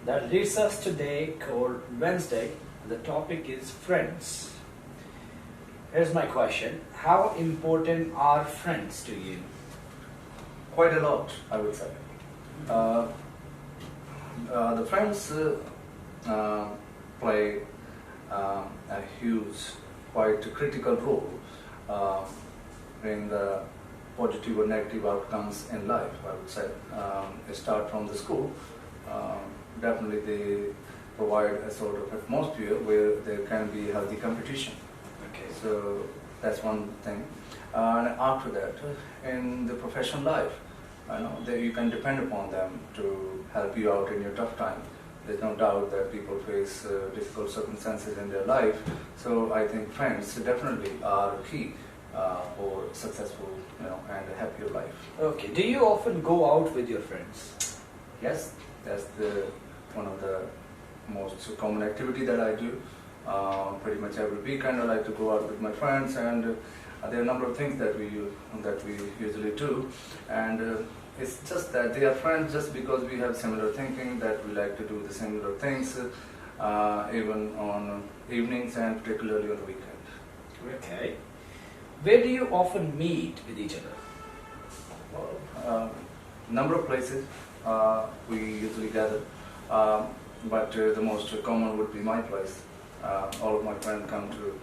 that leads us today called Wednesday. The topic is friends. Here's my question. How important are friends to you? Quite a lot, I would say. The friends play a huge, quite critical role in the positive or negative outcomes in life, I would say. Start from the school. Definitely they provide a sort of atmosphere where there can be healthy competition. Okay. So that's one thing. And after that, in the professional life, that you can depend upon them to help you out in your tough time. There's no doubt that people face difficult circumstances in their life. So I think friends definitely are key for successful, and a happier life. Okay. Do you often go out with your friends? Yes, that's one of the most common activity that I do. Pretty much every weekend I like to go out with my friends, and there are a number of things that we usually do, and it's just that they are friends just because we have similar thinking, that we like to do the similar things, even on evenings and particularly on the weekend. Okay. Where do you often meet with each other? Well, number of places we usually gather, but the most common would be my place. All of my friends come to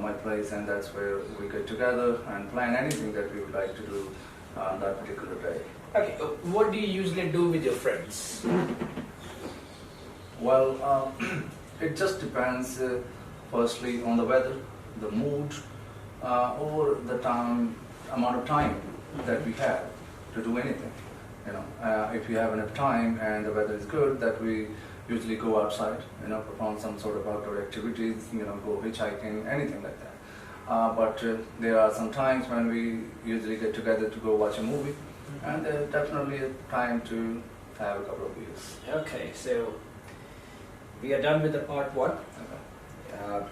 my place, and that's where we get together and plan anything that we would like to do on that particular day. Okay. What do you usually do with your friends? Well, it just depends, firstly, on the weather, the mood, or the amount of time that we have to do anything. If we have enough time and the weather is good, that we usually go outside, perform some sort of outdoor activities, go hitchhiking, anything like that. But there are some times when we usually get together to go watch a movie, and there's definitely a time to have a couple of beers. Okay, so we are done with the part one. Okay.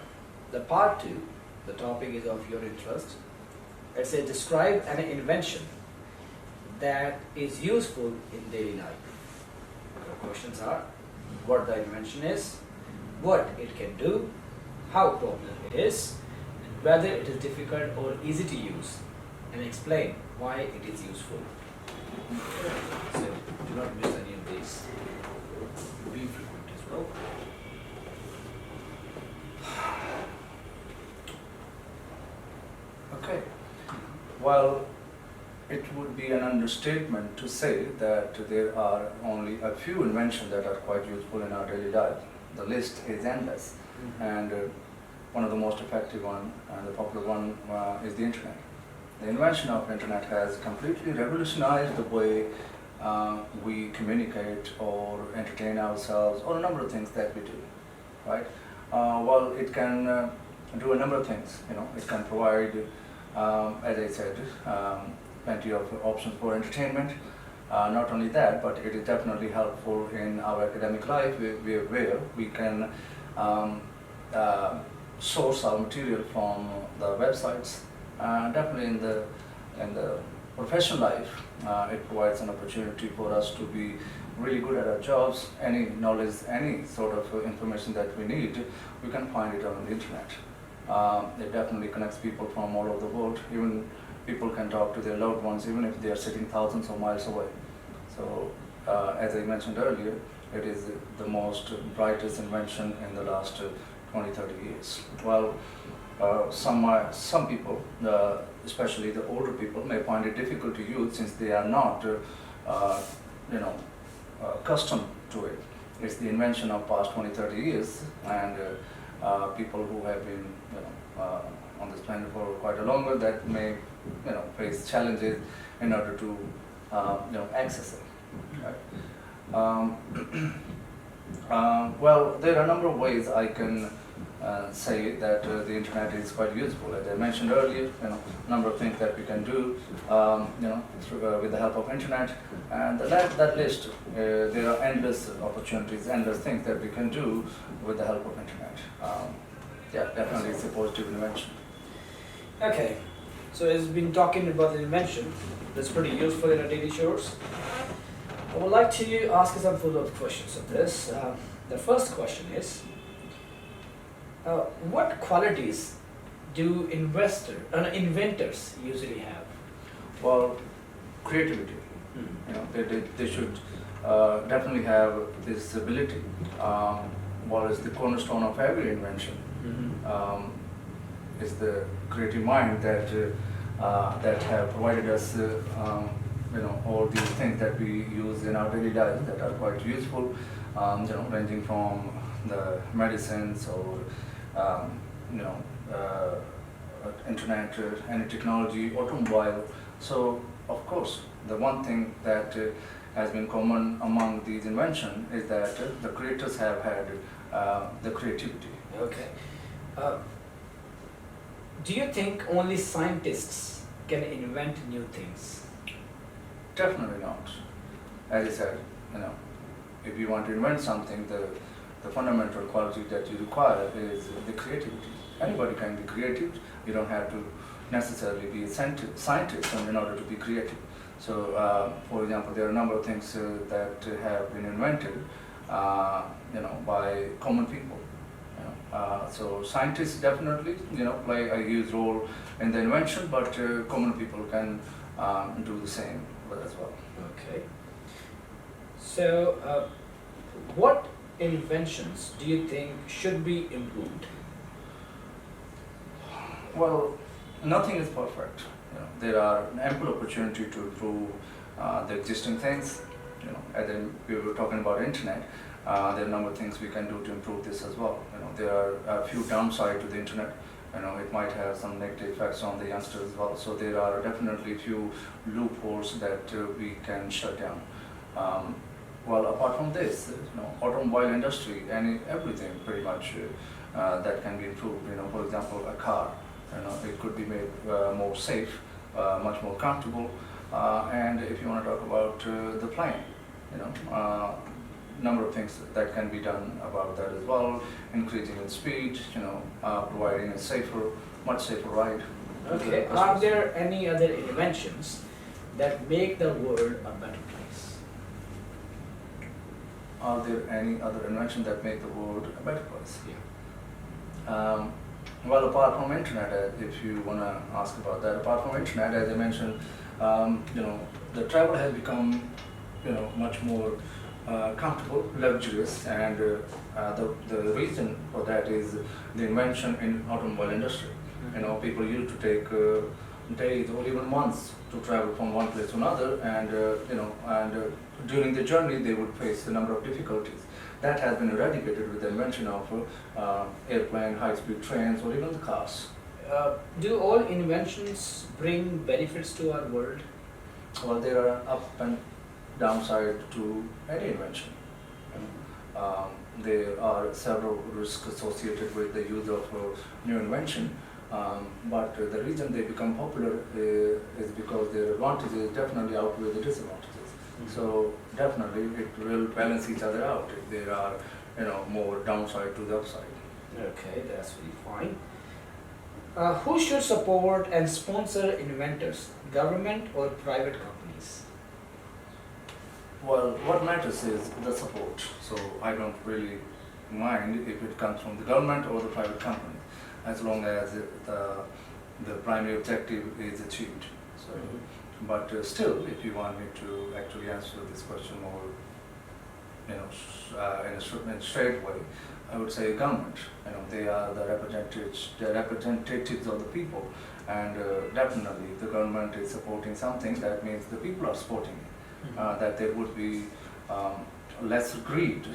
The part two, the topic is of your interest. It says describe an invention that is useful in daily life. The questions are what the invention is, what it can do, how popular it is, and whether it is difficult or easy to use, and explain why it is useful. So do not miss any of these. Be frequent as well. Okay. Well, it would be an understatement to say that there are only a few inventions that are quite useful in our daily life. The list is endless, and one of the most effective one and the popular one is the internet. The invention of internet has completely revolutionized the way we communicate or entertain ourselves, or a number of things that we do, right? Well, it can do a number of things. It can provide, as I said, plenty of options for entertainment. Not only that, but it is definitely helpful in our academic life, where we can source our material from the websites. Definitely in the professional life, it provides an opportunity for us to be really good at our jobs. Any knowledge, any sort of information that we need, we can find it on the internet. It definitely connects people from all over the world. Even people can talk to their loved ones even if they are sitting thousands of miles away. So, as I mentioned earlier, it is the most brightest invention in the last 20-30 years. Well, some people, especially the older people, may find it difficult to use since they are not, accustomed to it. It's the invention of past 20-30 years, and people who have been, on this planet for quite a longer, that may, face challenges in order to, access it. Right? Well, there are a number of ways I can say that the internet is quite useful. As I mentioned earlier, a number of things that we can do, with the help of internet, and that list, there are endless opportunities, endless things that we can do with the help of internet. Yeah, definitely it's a positive invention. Okay, so as been talking about the invention, that's pretty useful in our daily chores. I would like to ask you some follow-up questions of this. The first question is, what qualities do inventors usually have? Well, creativity. You know, they should definitely have this ability. What is the cornerstone of every invention? Is the creative mind that have provided us all these things that we use in our daily lives that are quite useful, ranging from the medicines or internet, any technology, automobile. So of course, the one thing that has been common among these inventions is that the creators have had the creativity. Okay. Do you think only scientists can invent new things? Definitely not. As I said, if you want to invent something, the fundamental quality that you require is the creativity. Anybody can be creative. You don't have to necessarily be a scientist in order to be creative. So, for example, there are a number of things that have been invented, by common people. So scientists definitely, play a huge role in the invention, but common people can do the same as well. Okay. So, what inventions do you think should be improved? Well, nothing is perfect. There are ample opportunity to improve the existing things. As we were talking about internet, there are a number of things we can do to improve this as well. There are a few downsides to the internet. It might have some negative effects on the youngsters as well. So there are definitely a few loopholes that we can shut down. Well, apart from this, automobile industry and everything pretty much that can be improved. For example, a car. It could be made more safe, much more comfortable. And if you want to talk about the plane, number of things that can be done about that as well, increasing in speed, providing a much safer ride. Okay. Are there any other inventions that make the world a better place? Are there any other inventions that make the world a better place? Yeah. Well, apart from internet, if you want to ask about that, apart from internet, as I mentioned, the travel has become, much more comfortable, luxurious, and the reason for that is the invention in automobile industry. People used to take days or even months to travel from one place to another, and during the journey they would face a number of difficulties. That has been eradicated with the invention of airplane, high-speed trains, or even the cars. Do all inventions bring benefits to our world? Well, there are up and downside to any invention. There are several risks associated with the use of new invention, but the reason they become popular is because their advantages definitely outweigh the disadvantages. So definitely it will balance each other out if there are more downside to the upside. Okay, that's really fine. Who should support and sponsor inventors, government or private companies? Well, what matters is the support. So I don't really mind if it comes from the government or the private company, as long as the primary objective is achieved. So. But still, if you want me to actually answer this question more, in a straight way, I would say government. They are the representatives of the people, and definitely the government is supporting something. That means the people are supporting it. That there would be less greed,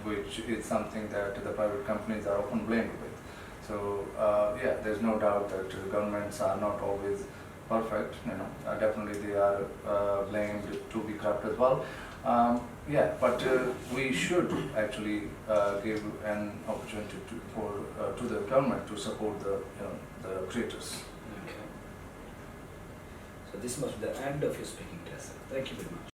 which is something that the private companies are often blamed with. So yeah, there's no doubt that governments are not always perfect, definitely they are blamed to be corrupt as well. Yeah, but we should actually give an opportunity to the government to support the creators. Okay. So this must be the end of your speaking test. Thank you very much.